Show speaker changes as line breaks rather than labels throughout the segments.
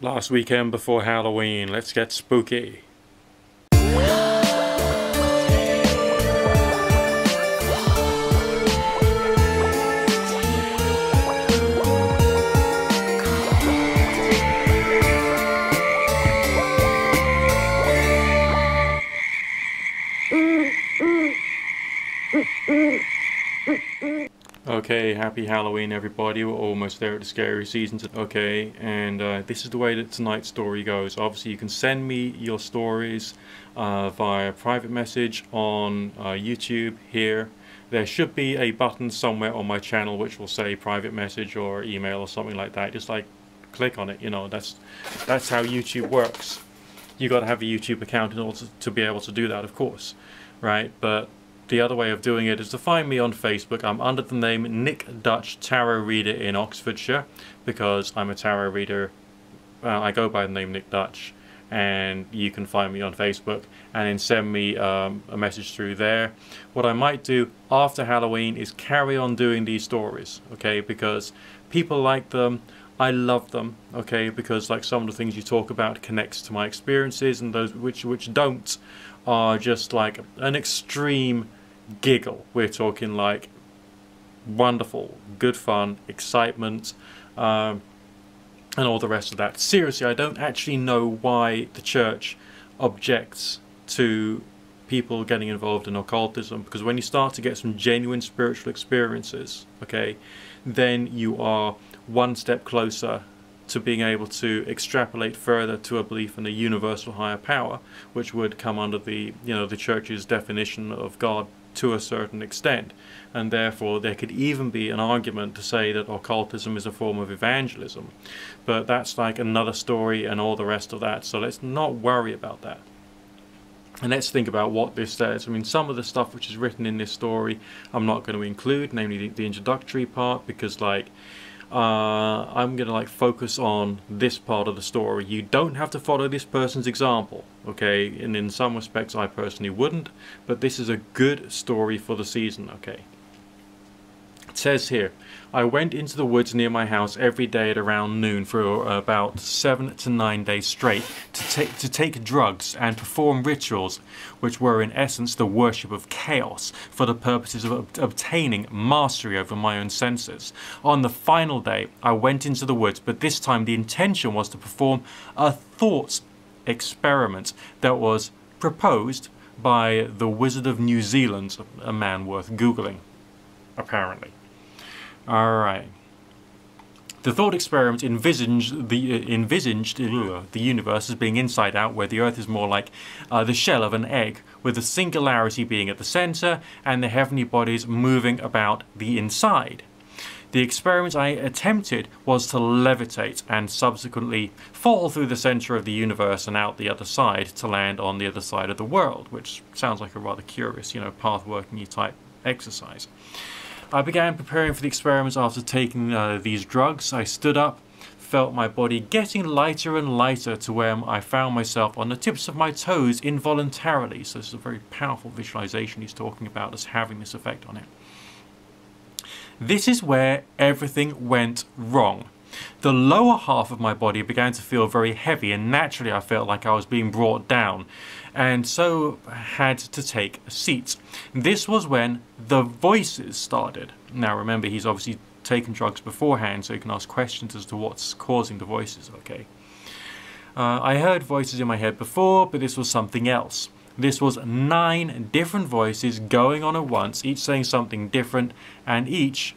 Last weekend before Halloween, let's get spooky. Okay, happy Halloween everybody, we're almost there at the scary season. Okay, and this is the way that tonight's story goes. Obviously you can send me your stories via private message on YouTube here. There should be a button somewhere on my channel which will say private message or email or something like that. Just like click on it, you know, that's how YouTube works. You got to have a YouTube account in order to be able to do that, of course, right? But the other way of doing it is to find me on Facebook. I'm under the name Nick Dutch, Tarot Reader in Oxfordshire, because I'm a tarot reader. I go by the name Nick Dutch, and you can find me on Facebook and then send me a message through there. What I might do after Halloween is carry on doing these stories, okay, because people like them. I love them, okay, because like some of the things you talk about connects to my experiences, and those which don't are just like an extreme giggle. We're talking like wonderful, good fun, excitement, and all the rest of that. Seriously, I don't actually know why the church objects to people getting involved in occultism, because when you start to get some genuine spiritual experiences, okay, then you are one step closer to being able to extrapolate further to a belief in a universal higher power, which would come under the, you know, the church's definition of God to a certain extent. And therefore there could even be an argument to say that occultism is a form of evangelism, but that's like another story and all the rest of that, so let's not worry about that. And let's think about what this says. I mean, some of the stuff which is written in this story I'm not going to include, namely the introductory part, because like I'm going to like focus on this part of the story. You don't have to follow this person's example, okay, and in some respects I personally wouldn't, but this is a good story for the season, okay. It says here, I went into the woods near my house every day at around noon for about 7 to 9 days straight to take drugs and perform rituals which were in essence the worship of chaos for the purposes of obtaining mastery over my own senses. On the final day I went into the woods, but this time the intention was to perform a thought experiment that was proposed by the Wizard of New Zealand, a man worth googling, apparently. Alright. The thought experiment envisaged the universe as being inside out, where the Earth is more like the shell of an egg, with the singularity being at the center and the heavenly bodies moving about the inside. The experiment I attempted was to levitate and subsequently fall through the center of the universe and out the other side to land on the other side of the world, which sounds like a rather curious, you know, path-working type exercise. I began preparing for the experiments after taking these drugs. I stood up, felt my body getting lighter and lighter to where I found myself on the tips of my toes involuntarily. So this is a very powerful visualization he's talking about as having this effect on him. This is where everything went wrong. The lower half of my body began to feel very heavy, and naturally I felt like I was being brought down, and so had to take a seat. This was when the voices started. Now remember, he's obviously taken drugs beforehand, so you can ask questions as to what's causing the voices, okay? I heard voices in my head before, but this was something else. This was 9 different voices going on at once, each saying something different, and each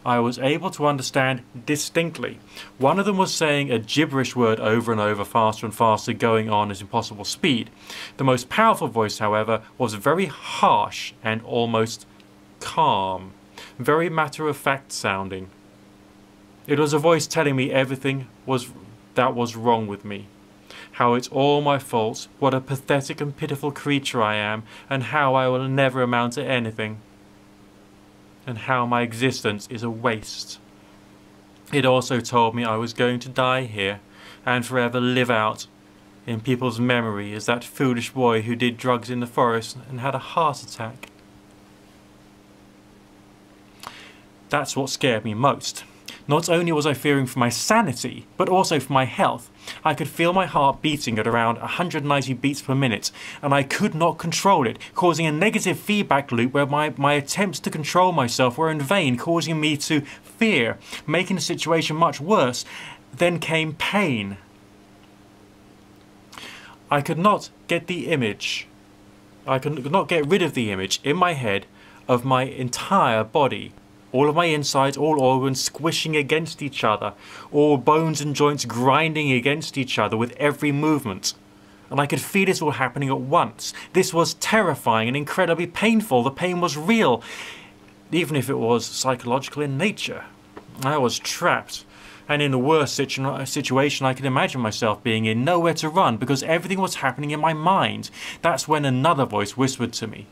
I was able to understand distinctly. One of them was saying a gibberish word over and over, faster and faster, going on at impossible speed. The most powerful voice, however, was very harsh and almost calm, very matter-of-fact sounding. It was a voice telling me everything that was wrong with me. How it's all my fault, what a pathetic and pitiful creature I am, and how I will never amount to anything, and how my existence is a waste. It also told me I was going to die here and forever live out in people's memory as that foolish boy who did drugs in the forest and had a heart attack. That's what scared me most. Not only was I fearing for my sanity, but also for my health. I could feel my heart beating at around 190 beats per minute, and I could not control it, causing a negative feedback loop where my attempts to control myself were in vain, causing me to fear, making the situation much worse. Then came pain. I could not get the image. I could not get rid of the image in my head of my entire body. All of my insides, all organs squishing against each other, all bones and joints grinding against each other with every movement. And I could feel it all happening at once. This was terrifying and incredibly painful. The pain was real, even if it was psychological in nature. I was trapped, and in the worst situation I could imagine myself being in, nowhere to run, because everything was happening in my mind. That's when another voice whispered to me.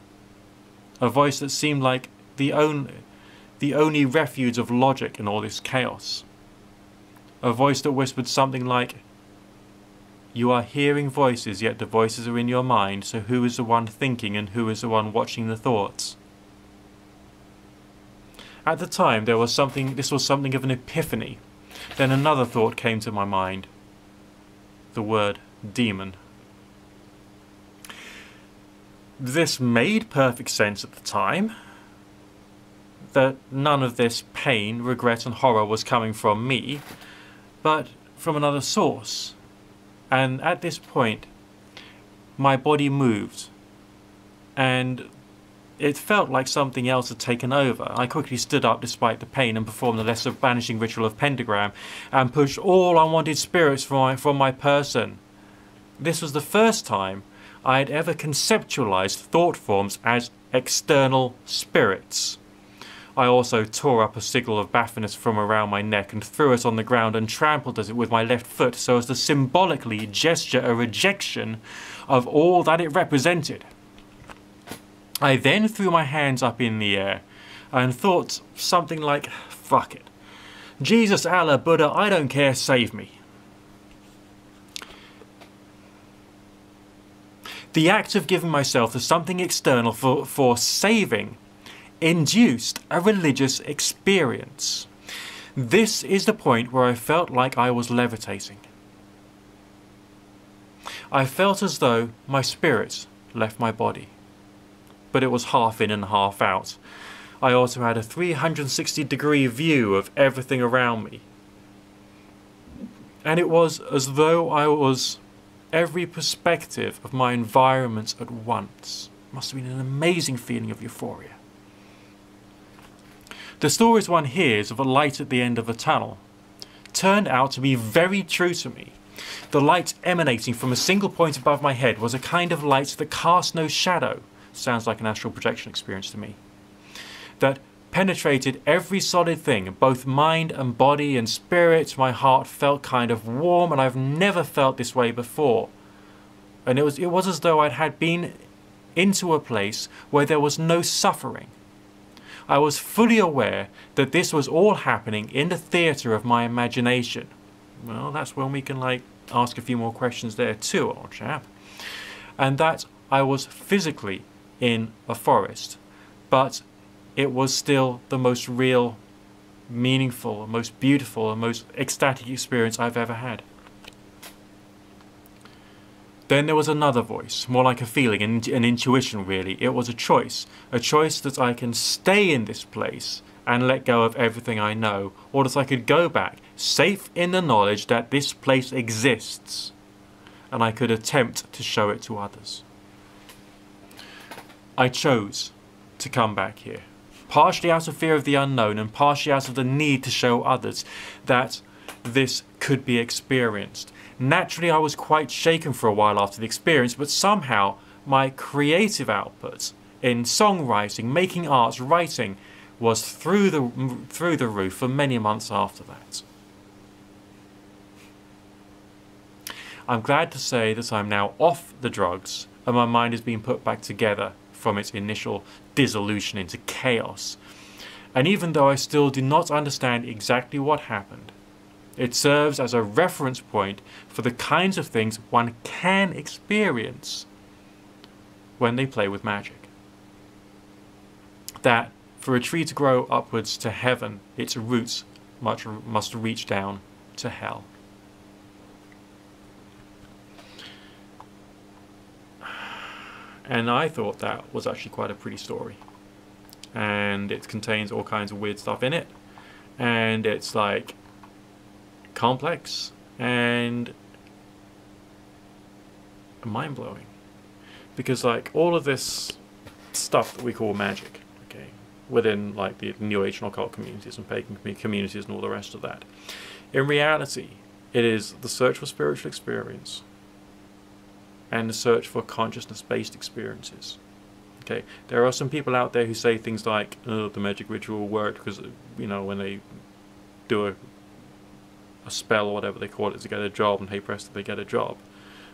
A voice that seemed like the only refuge of logic in all this chaos. A voice that whispered something like, "You are hearing voices, yet the voices are in your mind, so who is the one thinking and who is the one watching the thoughts?" At the time, this was something of an epiphany. Then another thought came to my mind. The word demon. This made perfect sense at the time, that none of this pain, regret and horror was coming from me, but from another source. And at this point, my body moved, and it felt like something else had taken over. I quickly stood up despite the pain and performed the lesser banishing ritual of pentagram and pushed all unwanted spirits from my person. This was the first time I had ever conceptualized thought forms as external spirits. I also tore up a sigil of Baphomet from around my neck and threw it on the ground and trampled at it with my left foot so as to symbolically gesture a rejection of all that it represented. I then threw my hands up in the air and thought something like, "Fuck it. Jesus, Allah, Buddha, I don't care, save me." The act of giving myself to something external for saving induced a religious experience. This is the point where I felt like I was levitating. I felt as though my spirit left my body, but it was half in and half out. I also had a 360-degree view of everything around me. And it was as though I was every perspective of my environment at once. It must have been an amazing feeling of euphoria. The stories one hears of a light at the end of a tunnel turned out to be very true to me. The light emanating from a single point above my head was a kind of light that cast no shadow. Sounds like an astral projection experience to me. That penetrated every solid thing, both mind and body and spirit. My heart felt kind of warm, and I've never felt this way before. And it was as though I had been into a place where there was no suffering. I was fully aware that this was all happening in the theatre of my imagination. Well, that's when we can ask a few more questions there too, old chap. And that I was physically in a forest, but it was still the most real, meaningful, most beautiful and most ecstatic experience I've ever had. Then there was another voice, more like a feeling, an intuition really. It was a choice that I can stay in this place and let go of everything I know, or that I could go back, safe in the knowledge that this place exists, and I could attempt to show it to others. I chose to come back here, partially out of fear of the unknown and partially out of the need to show others that this could be experienced. Naturally, I was quite shaken for a while after the experience, but somehow my creative output in songwriting, making art, writing was through the roof for many months after that. I'm glad to say that I'm now off the drugs and my mind is being put back together from its initial dissolution into chaos. And even though I still do not understand exactly what happened, it serves as a reference point for the kinds of things one can experience when they play with magic. That for a tree to grow upwards to heaven, its roots must reach down to hell. And I thought that was actually quite a pretty story. And it contains all kinds of weird stuff in it. And it's like complex and mind-blowing. Because like all of this stuff that we call magic, okay, within like the New Age and occult communities and pagan communities and all the rest of that, in reality, it is the search for spiritual experience and the search for consciousness-based experiences. Okay, there are some people out there who say things like, "Oh, the magic ritual worked because, you know, when they do a spell or whatever they call it to get a job, and hey presto, they get a job."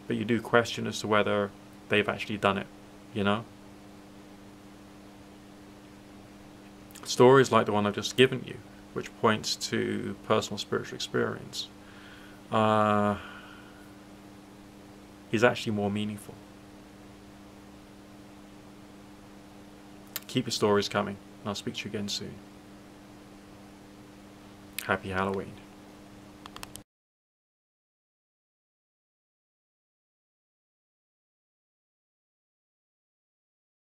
But you do question as to whether they've actually done it, you know? Stories like the one I've just given you, which points to personal spiritual experience, is actually more meaningful. Keep your stories coming, and I'll speak to you again soon. Happy Halloween.